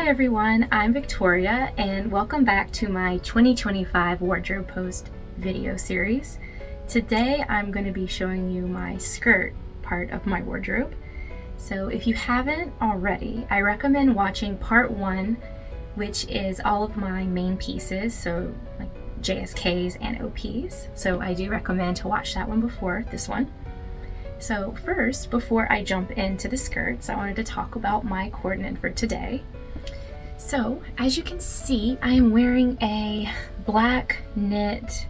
Hi everyone, I'm Victoria and welcome back to my 2025 wardrobe post video series. Today I'm going to be showing you my skirt part of my wardrobe. So if you haven't already, I recommend watching part 1, which is all of my main pieces, so like JSKs and OPs. So I do recommend to watch that one before this one. So first, before I jump into the skirts, I wanted to talk about my coordinate for today. So as you can see, I am wearing a black knit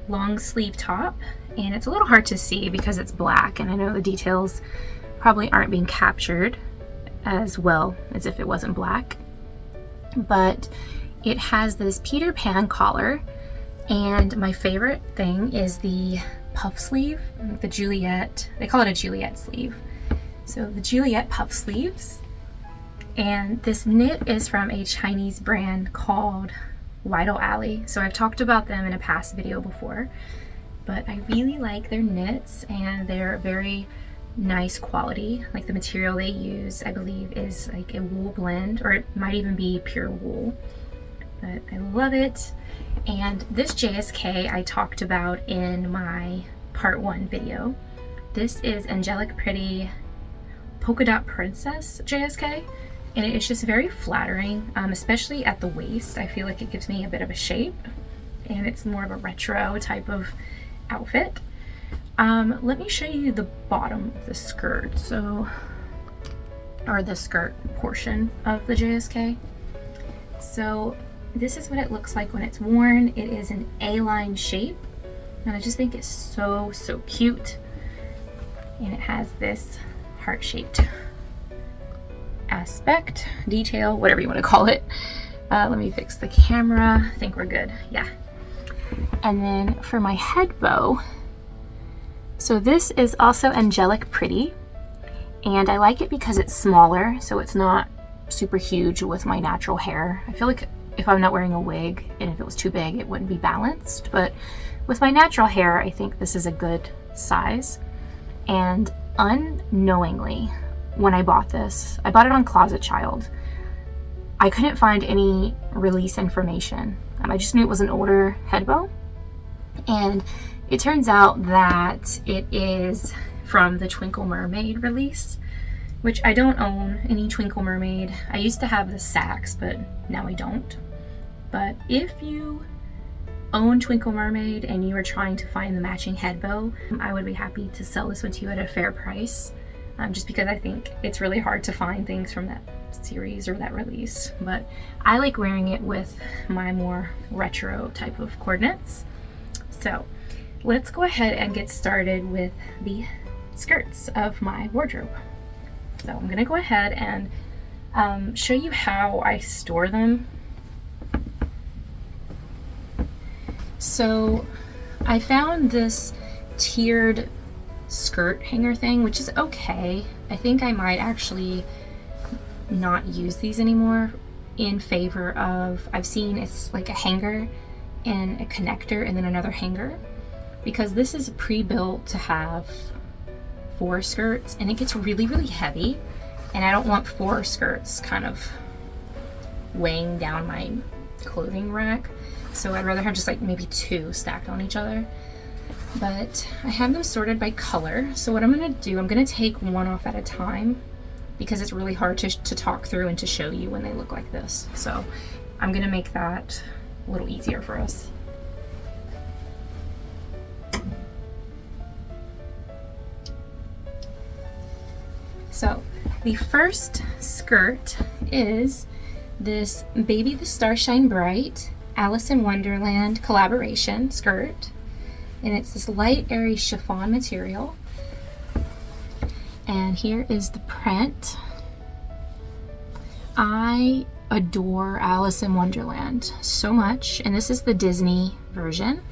long sleeve top, and it's a little hard to see because it's black, and I know the details probably aren't being captured as well as if it wasn't black. But it has this Peter Pan collar, and my favorite thing is the puff sleeve, the Juliet, they call it a Juliet sleeve. So the Juliet puff sleeves. And this knit is from a Chinese brand called Whittle Alley. So I've talked about them in a past video before, but I really like their knits and they're very nice quality. Like the material they use, I believe, is like a wool blend, or it might even be pure wool, but I love it. And this JSK I talked about in my part 1 video. This is Angelic Pretty Polka Dot Princess JSK. And it's just very flattering, especially at the waist. I feel like it gives me a bit of a shape, and it's more of a retro type of outfit. Let me show you the bottom of the skirt, or the skirt portion of the JSK. So this is what it looks like when it's worn. It is an A-line shape, and I just think it's so cute. And it has this heart-shaped aspect, detail, whatever you want to call it. Let me fix the camera. I think we're good. Yeah. And then for my head bow, so this is also Angelic Pretty, and I like it because it's smaller, so it's not super huge with my natural hair. I feel like if I'm not wearing a wig and if it was too big, it wouldn't be balanced, but with my natural hair, I think this is a good size. And unknowingly, when I bought this, I bought it on Closet Child. I couldn't find any release information. I just knew it was an older head bow. And it turns out that it is from the Twinkle Mermaid release, which I don't own any Twinkle Mermaid. I used to have the Saks, but now I don't. But if you own Twinkle Mermaid and you are trying to find the matching head bow, I would be happy to sell this one to you at a fair price. Just because I think it's really hard to find things from that series or that release. But I like wearing it with my more retro type of coordinates. So let's go ahead and get started with the skirts of my wardrobe. So I'm gonna go ahead and show you how I store them. So I found this tiered skirt hanger thing, which is okay. I think I might actually not use these anymore in favor of, I've seen it's like a hanger and a connector and then another hanger, because this is pre-built to have 4 skirts and it gets really heavy, and I don't want 4 skirts kind of weighing down my clothing rack. So I'd rather have just like maybe 2 stacked on each other. But I have them sorted by color. So what I'm going to do, I'm going to take one off at a time because it's really hard to talk through and to show you when they look like this. So I'm going to make that a little easier for us. So the first skirt is this Baby the Starshine Bright Alice in Wonderland collaboration skirt. And it's this light, airy chiffon material. And here is the print. I adore Alice in Wonderland so much, and this is the Disney version.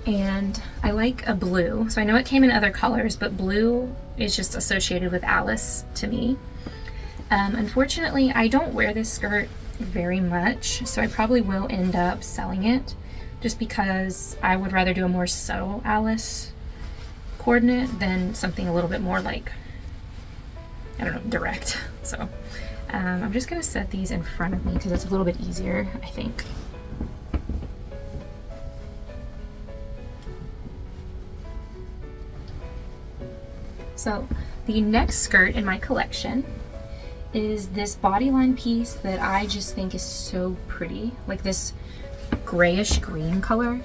And I like a blue. So I know it came in other colors, but blue is just associated with Alice to me. Unfortunately, I don't wear this skirt very much, so I probably will end up selling it just because I would rather do a more subtle Alice coordinate than something a little bit more like I don't know, direct. So I'm just gonna set these in front of me because it's a little bit easier, I think. So the next skirt in my collection is this bodyline piece that I just think is so pretty, like this grayish green color.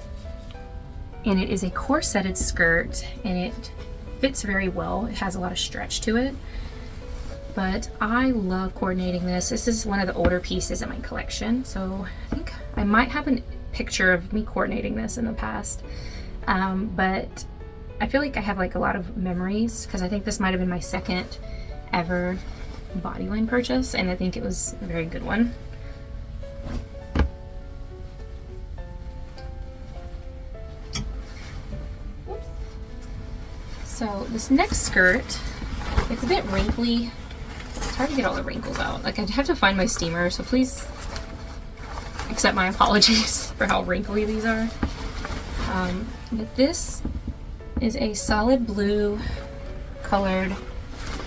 And it is a corseted skirt, and it fits very well. It has a lot of stretch to it, but I love coordinating this. This is one of the older pieces in my collection, so I think I might have a picture of me coordinating this in the past, but I feel like I have like a lot of memories because I think this might have been my second ever bodyline purchase, and I think it was a very good one. So this next skirt, it's a bit wrinkly. It's hard to get all the wrinkles out. Like, I'd have to find my steamer, so please accept my apologies for how wrinkly these are. But this is a solid blue colored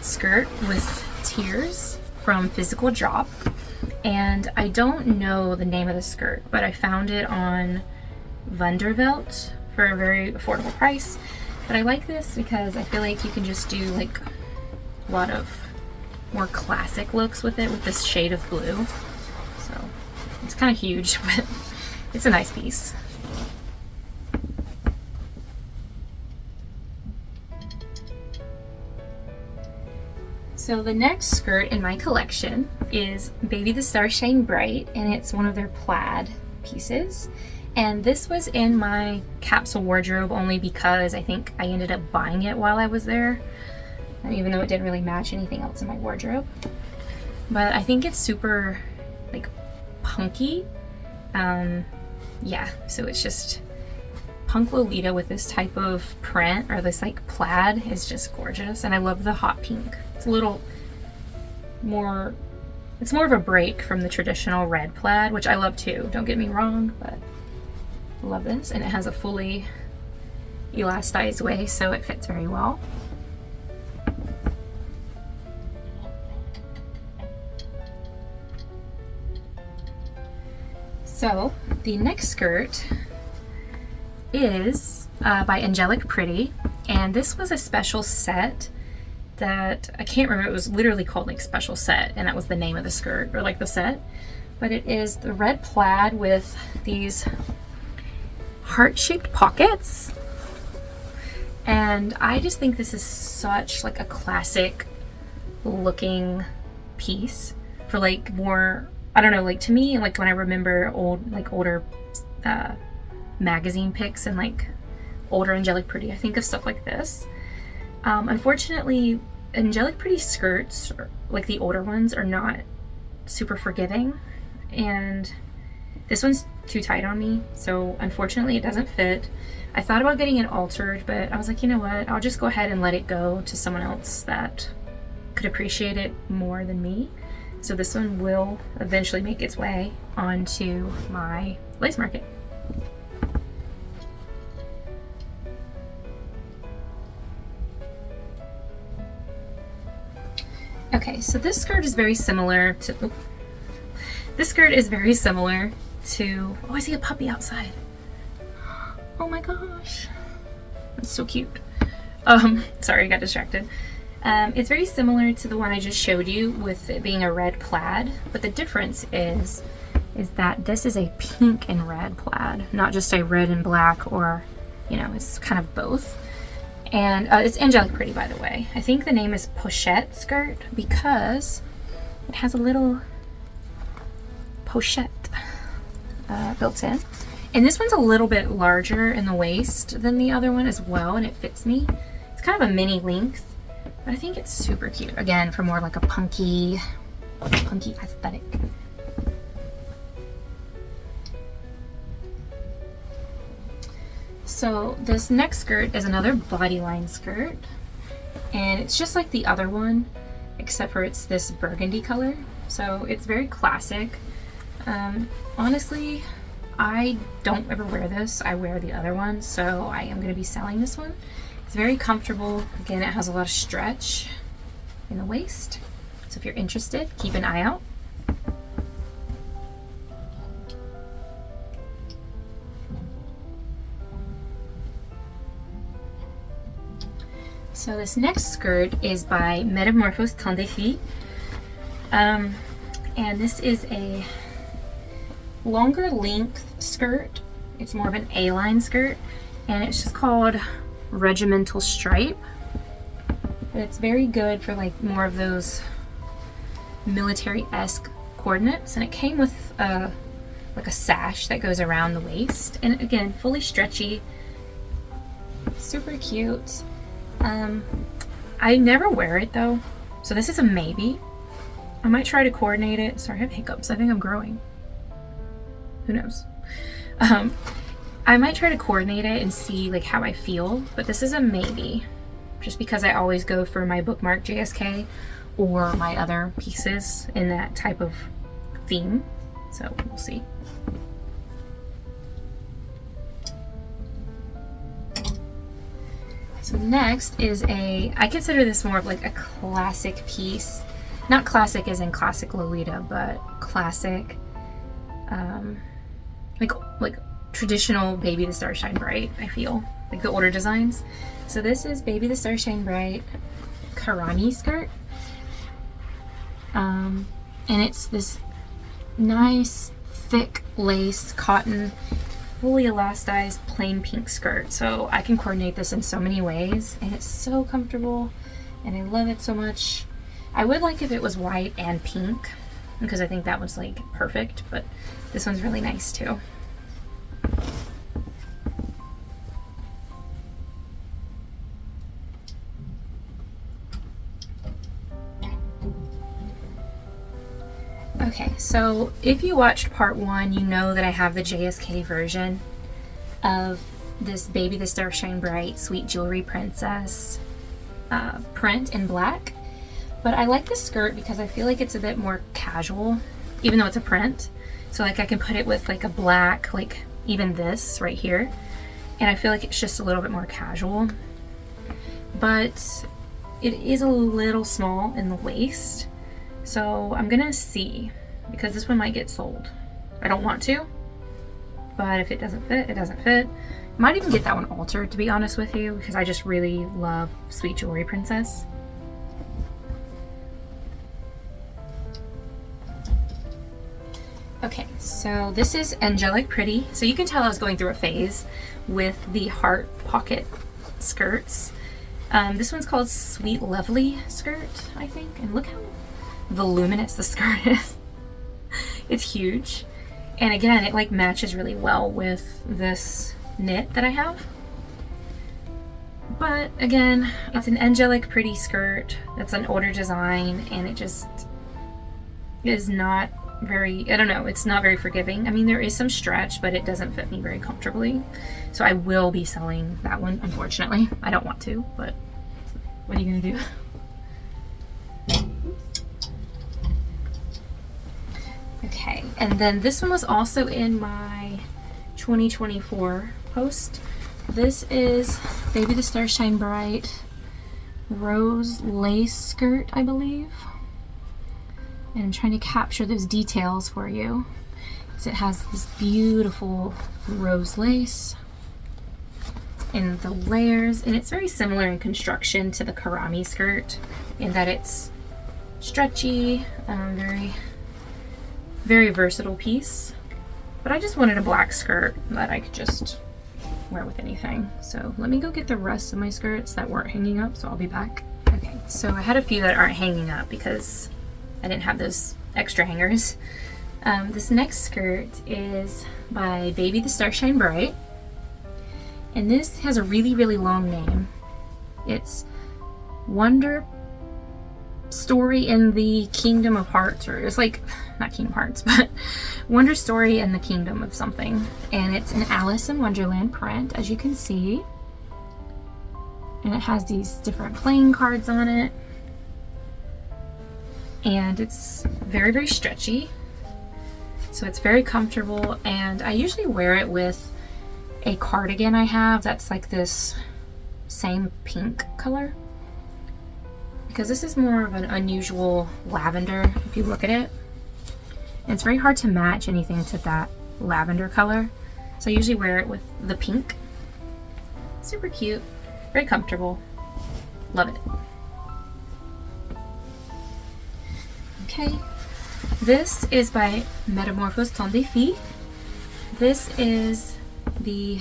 skirt with tiers from Physical Drop. And I don't know the name of the skirt, but I found it on Wonderlick for a very affordable price. But I like this because I feel like you can just do like a lot of more classic looks with it, with this shade of blue. So it's kind of huge, but it's a nice piece. So the next skirt in my collection is Baby the Stars Shine Bright, and it's one of their plaid pieces. And this was in my capsule wardrobe only because I think I ended up buying it while I was there, even though it didn't really match anything else in my wardrobe. But I think it's super like punky. Yeah, so it's just punk Lolita with this type of print, or this like plaid, is just gorgeous. And I love the hot pink. It's a little more, it's more of a break from the traditional red plaid, which I love too, don't get me wrong, but I love this. And it has a fully elastized waist, so it fits very well. So the next skirt is by Angelic Pretty, and this was a special set that I can't remember. It was literally called like special set, and that was the name of the skirt, or like the set. But it is the red plaid with these heart-shaped pockets, and I just think this is such like a classic looking piece for like more, I don't know, like to me, like when I remember older magazine pics and like older Angelic Pretty, I think of stuff like this. Unfortunately, Angelic Pretty skirts, like the older ones, are not super forgiving, and this one's too tight on me, so unfortunately it doesn't fit. I thought about getting it altered, but I was like, you know what, I'll just go ahead and let it go to someone else that could appreciate it more than me. So this one will eventually make its way onto my Lacemarket. Okay, so this skirt is very similar to, oh I see a puppy outside. Oh my gosh, that's so cute. Sorry, I got distracted. It's very similar to the one I just showed you with it being a red plaid, but the difference is that this is a pink and red plaid, not just a red and black, or, you know, it's kind of both. And it's Angelic Pretty, by the way. I think the name is Pochette skirt because it has a little pochette built in. And this one's a little bit larger in the waist than the other one as well, and it fits me. It's kind of a mini length, but I think it's super cute. Again, for more like a punky aesthetic. So this next skirt is another bodyline skirt, and it's just like the other one, except for it's this burgundy color. So it's very classic. Honestly, I don't ever wear this. I wear the other one, so I am going to be selling this one. It's very comfortable. Again, it has a lot of stretch. in the waist. So if you're interested, keep an eye out. So this next skirt is by Metamorphose Tendefie. And this is a longer length skirt. It's more of an A-line skirt, and it's just called Regimental Stripe. But it's very good for like more of those military-esque coordinates, and it came with like a sash that goes around the waist, and again, fully stretchy, super cute. I never wear it though, so this is a maybe. I might try to coordinate it. Sorry, I have hiccups. I think I'm growing. Who knows? I might try to coordinate it and see like how I feel, but this is a maybe, just because I always go for my bookmark JSK or my other pieces in that type of theme. So we'll see. So next is I consider this more of like a classic piece. Not classic as in classic Lolita, but classic, like traditional Baby the Star Shine Bright, I feel. Like the order designs. So this is Baby the Star Shine Bright Karani skirt. And it's this nice, thick lace, cotton, fully elasticized, plain pink skirt. So I can coordinate this in so many ways, and it's so comfortable, and I love it so much. I would like if it was white and pink, because I think that was like perfect, but this one's really nice too. Okay, so if you watched part 1, you know that I have the JSK version of this Baby the Star Shine Bright Sweet Jewelry Princess print in black. But I like this skirt because I feel like it's a bit more casual, even though it's a print. So like I can put it with like a black, like even this right here, and I feel like it's just a little bit more casual. But it is a little small in the waist. So I'm gonna see, because this one might get sold. I don't want to, but if it doesn't fit, it doesn't fit. Might even get that one altered, to be honest with you, because I just really love Sweet Jewelry Princess. Okay, so this is Angelic Pretty. So you can tell I was going through a phase with the heart pocket skirts. This one's called Sweet Lovely skirt, I think, and look how voluminous the skirt is. It's huge, and again, it like matches really well with this knit that I have. But again, it's an Angelic Pretty skirt. That's an older design, and it just is not very, I don't know, it's not very forgiving. I mean, there is some stretch, but it doesn't fit me very comfortably. So I will be selling that one, unfortunately. I don't want to, but what are you gonna do? Okay, and then this one was also in my 2024 post. This is Baby the Star Shine Bright Rose Lace skirt, I believe. And I'm trying to capture those details for you. So it has this beautiful rose lace and the layers, and it's very similar in construction to the Karami skirt in that it's stretchy, very versatile piece. But I just wanted a black skirt that I could just wear with anything. So let me go get the rest of my skirts that weren't hanging up, so I'll be back. Okay, so I had a few that aren't hanging up because I didn't have those extra hangers. This next skirt is by Baby the Star Shine Bright, and this has a really, really long name. It's Wonder Story in the Kingdom of Hearts, or it's like, not Kingdom Hearts, but Wonder Story in the Kingdom of something. And it's an Alice in Wonderland print, as you can see. And it has these different playing cards on it. And it's very, very stretchy. So it's very comfortable, and I usually wear it with a cardigan I have that's like this same pink color. because this is more of an unusual lavender if you look at it. And it's very hard to match anything to that lavender color. So I usually wear it with the pink. Super cute, very comfortable. Love it. Okay, this is by Metamorphose Ton de Fille. This is the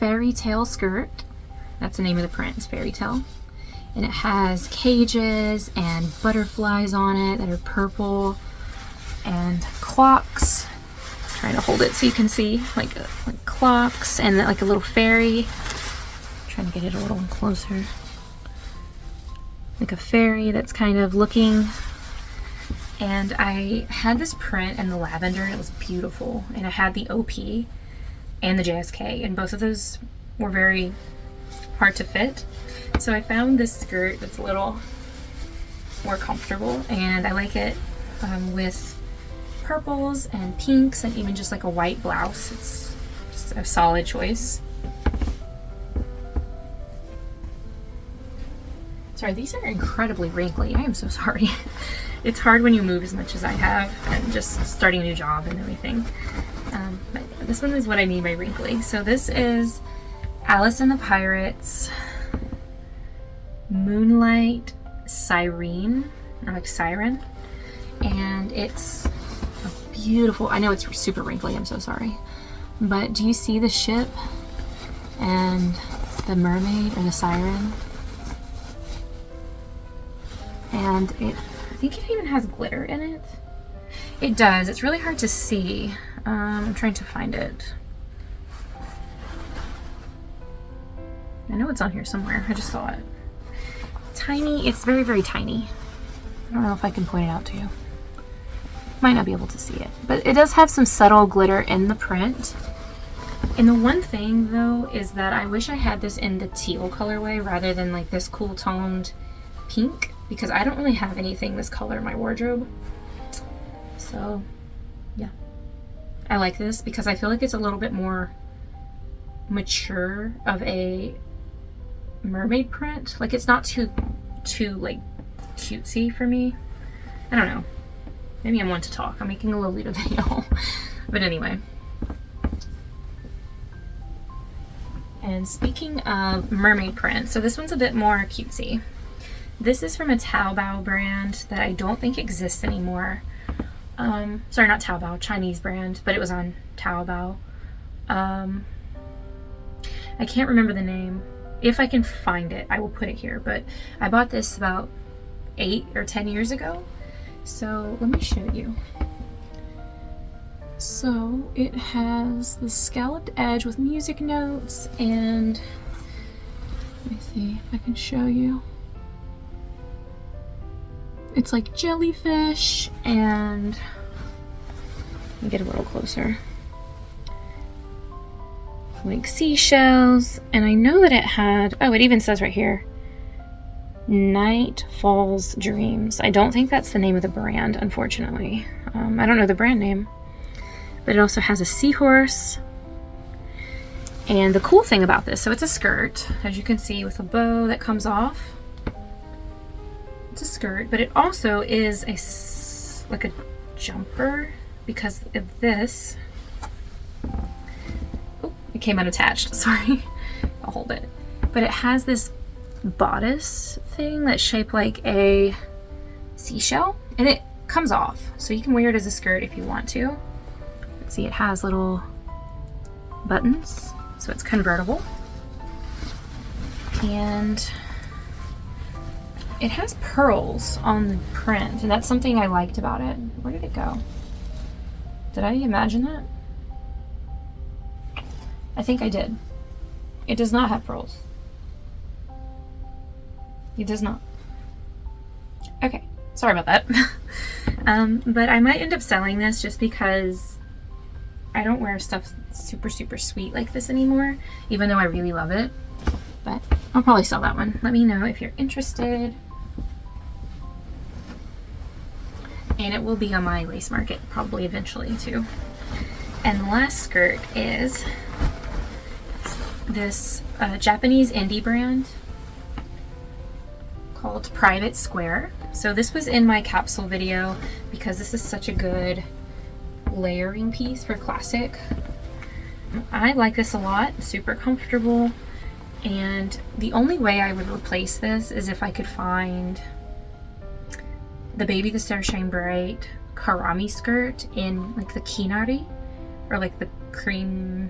fairy tale skirt. That's the name of the print, it's fairy tale. And it has cages and butterflies on it that are purple and clocks. I'm trying to hold it so you can see like clocks and like a little fairy. I'm trying to get it a little closer. Like a fairy that's kind of looking. And I had this print in the lavender and it was beautiful. And I had the OP and the JSK, and both of those were very hard to fit. So I found this skirt that's a little more comfortable, and I like it with purples and pinks and even just like a white blouse. It's just a solid choice. Sorry, these are incredibly wrinkly. I am so sorry. It's hard when you move as much as I have and just starting a new job and everything. But this one is what I mean by wrinkly. So this is Alice and the Pirates Moonlight Siren, or like Siren. And it's a beautiful, I know it's super wrinkly, I'm so sorry. But do you see the ship and the mermaid or the siren? And I think it even has glitter in it. It does. It's really hard to see. I'm trying to find it. I know it's on here somewhere. I just saw it. Tiny. It's very, very tiny. I don't know if I can point it out to you. Might not be able to see it. But it does have some subtle glitter in the print. And the one thing, though, is that I wish I had this in the teal colorway rather than like this cool toned pink, because I don't really have anything this color in my wardrobe. So yeah, I like this because I feel like it's a little bit more mature of a mermaid print. Like it's not too like cutesy for me. I don't know, maybe I'm one to talk. I'm making a Lolita video. But anyway, and speaking of mermaid print, so this one's a bit more cutesy. This is from a Taobao brand that I don't think exists anymore. Sorry, not Taobao, Chinese brand, but it was on Taobao. I can't remember the name. If I can find it, I will put it here, but I bought this about 8 or 10 years ago. So let me show you. So it has the scalloped edge with music notes, and let me see if I can show you. It's like jellyfish and, let me get a little closer, like seashells. And I know that it had, oh, it even says right here, Night Falls Dreams. I don't think that's the name of the brand, unfortunately. I don't know the brand name, but it also has a seahorse. And the cool thing about this, so it's a skirt, as you can see, with a bow that comes off. It's a skirt, but it also is like a jumper because of this. Oh, it came unattached, sorry. I'll hold it. But it has this bodice thing that's shaped like a seashell, and it comes off. So you can wear it as a skirt if you want to. Let's see, it has little buttons, so it's convertible. And it has pearls on the print, and that's something I liked about it. Where did it go? Did I imagine that? I think I did. It does not have pearls. It does not. Okay, sorry about that. But I might end up selling this just because I don't wear stuff super, super sweet like this anymore, even though I really love it. But I'll probably sell that one. Let me know if you're interested. And it will be on my Lacemarket probably eventually too. And the last skirt is this Japanese indie brand called Private Square. So this was in my capsule video because this is such a good layering piece for classic. I like this a lot, super comfortable, and the only way I would replace this is if I could find the Baby the Star Shine Bright Karami skirt in like the Kinari or like the cream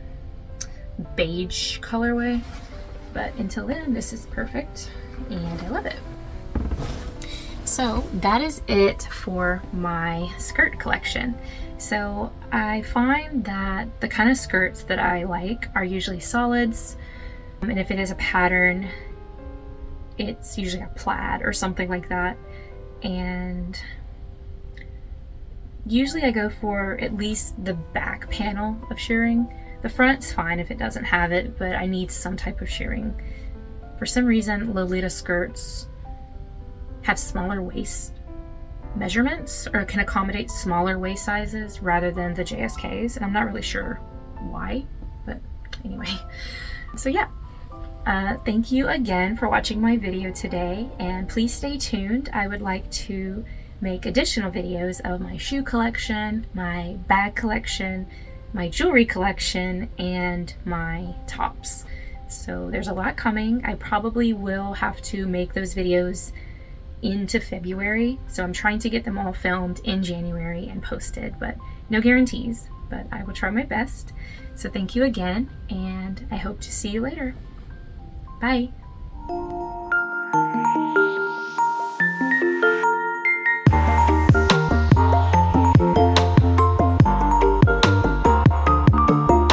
beige colorway. But until then, this is perfect and I love it. So that is it for my skirt collection. So I find that the kind of skirts that I like are usually solids, and if it is a pattern, it's usually a plaid or something like that. And usually I go for at least the back panel of shirring. The front's fine if it doesn't have it, but I need some type of shirring. For some reason, Lolita skirts have smaller waist measurements or can accommodate smaller waist sizes rather than the JSKs, and I'm not really sure why, but anyway. So yeah, thank you again for watching my video today, and please stay tuned. I would like to make additional videos of my shoe collection, my bag collection, my jewelry collection, and my tops. So there's a lot coming. I probably will have to make those videos into February, so I'm trying to get them all filmed in January and posted, but no guarantees, but I will try my best. So thank you again, and I hope to see you later. Bye.